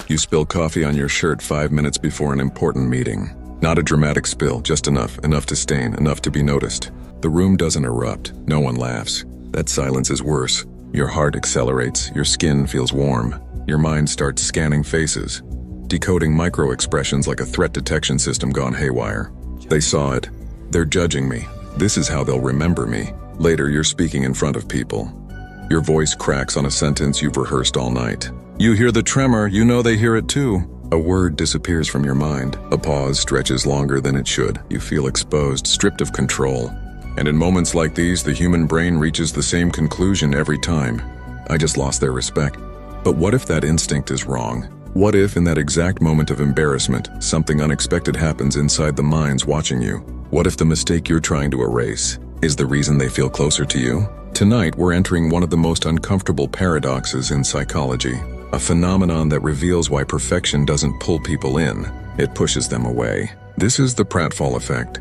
You spill coffee on your shirt 5 minutes before an important meeting. Not a dramatic spill, just enough to stain, enough to be noticed. The room doesn't erupt, no one laughs. That silence is worse. Your heart accelerates, your skin feels warm. Your mind starts scanning faces, decoding micro-expressions like a threat detection system gone haywire. They saw it. They're judging me. This is how they'll remember me. Later, you're speaking in front of people. Your voice cracks on a sentence you've rehearsed all night. You hear the tremor, you know they hear it too. A word disappears from your mind. A pause stretches longer than it should. You feel exposed, stripped of control. And in moments like these, the human brain reaches the same conclusion every time. I just lost their respect. But what if that instinct is wrong? What if, in that exact moment of embarrassment, something unexpected happens inside the minds watching you? What if the mistake you're trying to erase is the reason they feel closer to you? Tonight, we're entering one of the most uncomfortable paradoxes in psychology, a phenomenon that reveals why perfection doesn't pull people in, it pushes them away. This is the Pratfall Effect.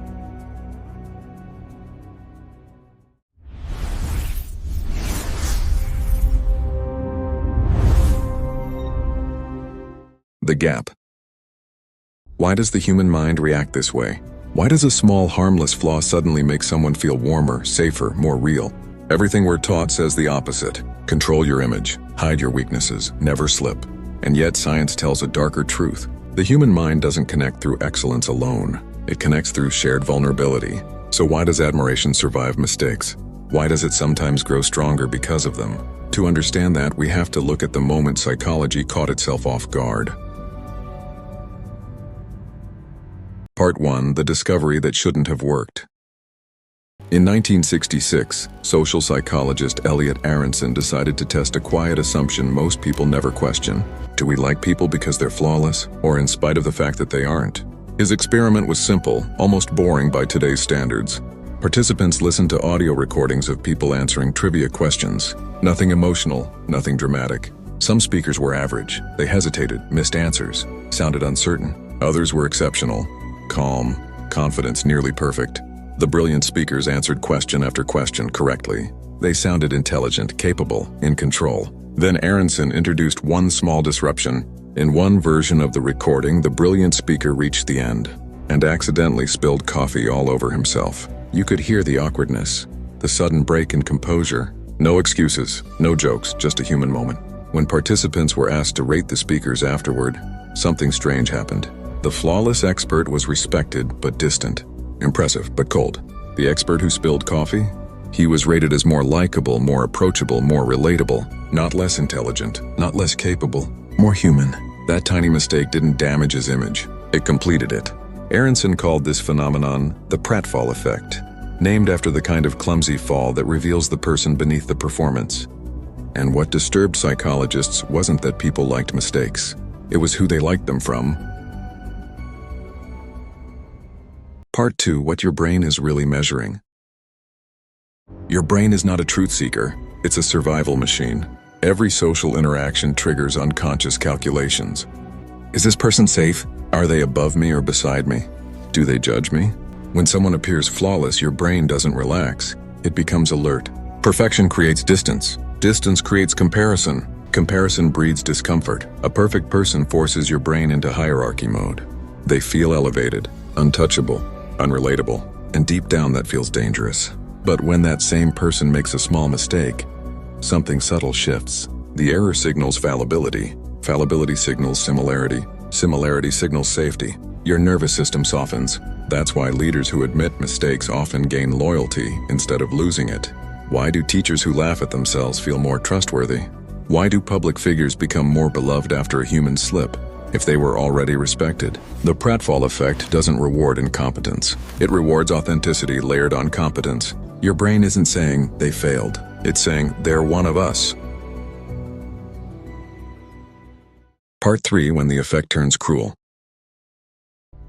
The gap. Why does the human mind react this way? Why does a small, harmless flaw suddenly make someone feel warmer, safer, more real? Everything we're taught says the opposite. Control your image, hide your weaknesses, never slip. And yet science tells a darker truth. The human mind doesn't connect through excellence alone. It connects through shared vulnerability. So why does admiration survive mistakes? Why does it sometimes grow stronger because of them? To understand that, we have to look at the moment psychology caught itself off guard. Part 1. The discovery that shouldn't have worked. In 1966, social psychologist Elliot Aronson decided to test a quiet assumption most people never question. Do we like people because they're flawless, or in spite of the fact that they aren't? His experiment was simple, almost boring by today's standards. Participants listened to audio recordings of people answering trivia questions. Nothing emotional, nothing dramatic. Some speakers were average. They hesitated, missed answers, sounded uncertain. Others were exceptional. Calm, confidence nearly perfect. The brilliant speakers answered question after question correctly. They sounded intelligent, capable, in control. Then Aronson introduced one small disruption. In one version of the recording, the brilliant speaker reached the end and accidentally spilled coffee all over himself. You could hear the awkwardness, the sudden break in composure. No excuses, no jokes, just a human moment. When participants were asked to rate the speakers afterward, something strange happened. The flawless expert was respected but distant, impressive but cold. The expert who spilled coffee? He was rated as more likable, more approachable, more relatable, not less intelligent, not less capable, more human. That tiny mistake didn't damage his image, it completed it. Aronson called this phenomenon the Pratfall Effect, named after the kind of clumsy fall that reveals the person beneath the performance. And what disturbed psychologists wasn't that people liked mistakes, it was who they liked them from. Part 2. What your brain is really measuring. Your brain is not a truth seeker, it's a survival machine. Every social interaction triggers unconscious calculations. Is this person safe? Are they above me or beside me? Do they judge me? When someone appears flawless, your brain doesn't relax. It becomes alert. Perfection creates distance. Distance creates comparison. Comparison breeds discomfort. A perfect person forces your brain into hierarchy mode. They feel elevated, untouchable, unrelatable, and deep down that feels dangerous. But when that same person makes a small mistake, something subtle shifts. The error signals fallibility. Fallibility signals similarity. Similarity signals safety. Your nervous system softens. That's why leaders who admit mistakes often gain loyalty instead of losing it. Why do teachers who laugh at themselves feel more trustworthy? Why do public figures become more beloved after a human slip, if they were already respected? The Pratfall Effect doesn't reward incompetence. It rewards authenticity layered on competence. Your brain isn't saying, they failed. It's saying, they're one of us. Part 3. When the effect turns cruel.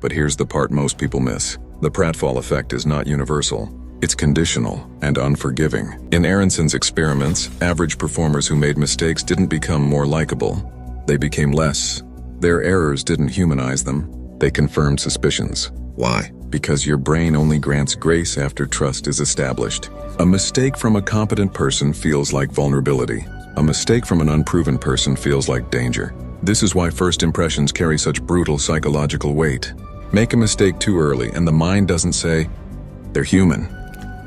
But here's the part most people miss. The Pratfall Effect is not universal. It's conditional and unforgiving. In Aronson's experiments, average performers who made mistakes didn't become more likable. They became less. Their errors didn't humanize them. They confirmed suspicions. Why? Because your brain only grants grace after trust is established. A mistake from a competent person feels like vulnerability. A mistake from an unproven person feels like danger. This is why first impressions carry such brutal psychological weight. Make a mistake too early and the mind doesn't say, "They're human."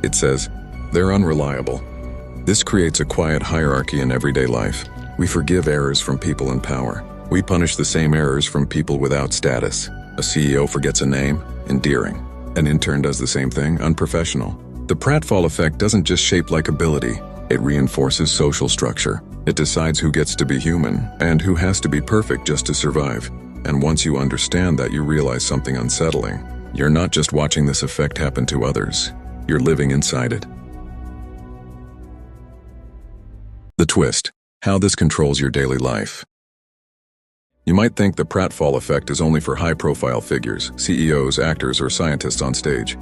It says, "They're unreliable." This creates a quiet hierarchy in everyday life. We forgive errors from people in power. We punish the same errors from people without status. A CEO forgets a name, endearing. An intern does the same thing, unprofessional. The Pratfall Effect doesn't just shape likability, it reinforces social structure. It decides who gets to be human and who has to be perfect just to survive. And once you understand that, you realize something unsettling. You're not just watching this effect happen to others, you're living inside it. The twist: how this controls your daily life. You might think the Pratfall Effect is only for high-profile figures, CEOs, actors, or scientists on stage.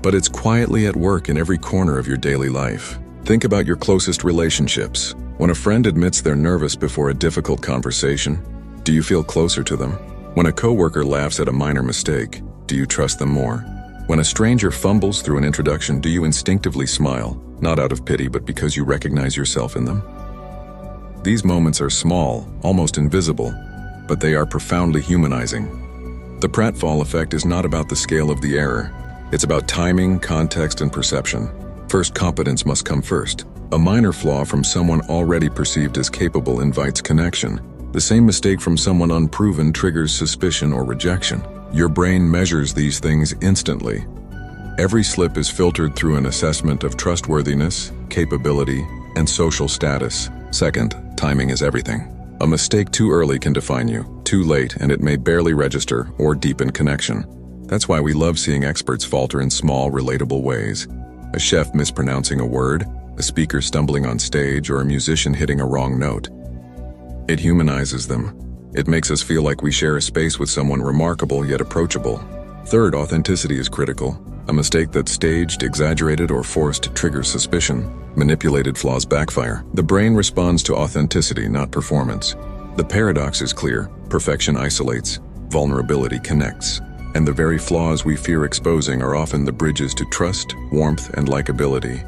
But it's quietly at work in every corner of your daily life. Think about your closest relationships. When a friend admits they're nervous before a difficult conversation, do you feel closer to them? When a coworker laughs at a minor mistake, do you trust them more? When a stranger fumbles through an introduction, do you instinctively smile, not out of pity, but because you recognize yourself in them? These moments are small, almost invisible, but they are profoundly humanizing. The Pratfall Effect is not about the scale of the error. It's about timing, context, and perception. First, competence must come first. A minor flaw from someone already perceived as capable invites connection. The same mistake from someone unproven triggers suspicion or rejection. Your brain measures these things instantly. Every slip is filtered through an assessment of trustworthiness, capability, and social status. Second, timing is everything. A mistake too early can define you. Too late, and it may barely register or deepen connection. That's why we love seeing experts falter in small, relatable ways. A chef mispronouncing a word, a speaker stumbling on stage, or a musician hitting a wrong note. It humanizes them. It makes us feel like we share a space with someone remarkable yet approachable. Third, authenticity is critical. A mistake that's staged, exaggerated, or forced triggers suspicion. Manipulated flaws backfire. The brain responds to authenticity, not performance. The paradox is clear. Perfection isolates. Vulnerability connects. And the very flaws we fear exposing are often the bridges to trust, warmth, and likability.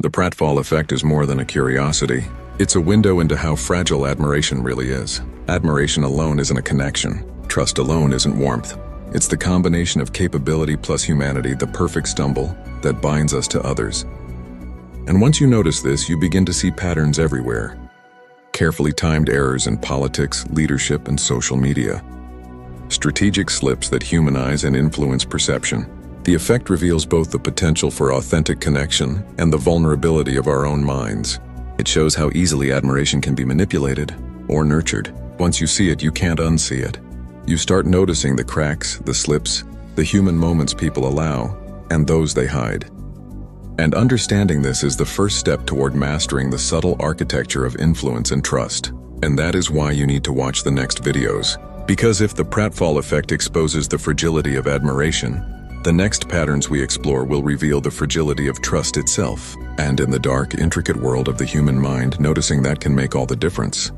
The Pratfall Effect is more than a curiosity. It's a window into how fragile admiration really is. Admiration alone isn't a connection. Trust alone isn't warmth. It's the combination of capability plus humanity, the perfect stumble that binds us to others. And once you notice this, you begin to see patterns everywhere. Carefully timed errors in politics, leadership, and social media. Strategic slips that humanize and influence perception. The effect reveals both the potential for authentic connection and the vulnerability of our own minds. It shows how easily admiration can be manipulated or nurtured. Once you see it, you can't unsee it. You start noticing the cracks, the slips, the human moments people allow, and those they hide. And understanding this is the first step toward mastering the subtle architecture of influence and trust. And that is why you need to watch the next videos. Because if the Pratfall Effect exposes the fragility of admiration, the next patterns we explore will reveal the fragility of trust itself. And in the dark, intricate world of the human mind, noticing that can make all the difference.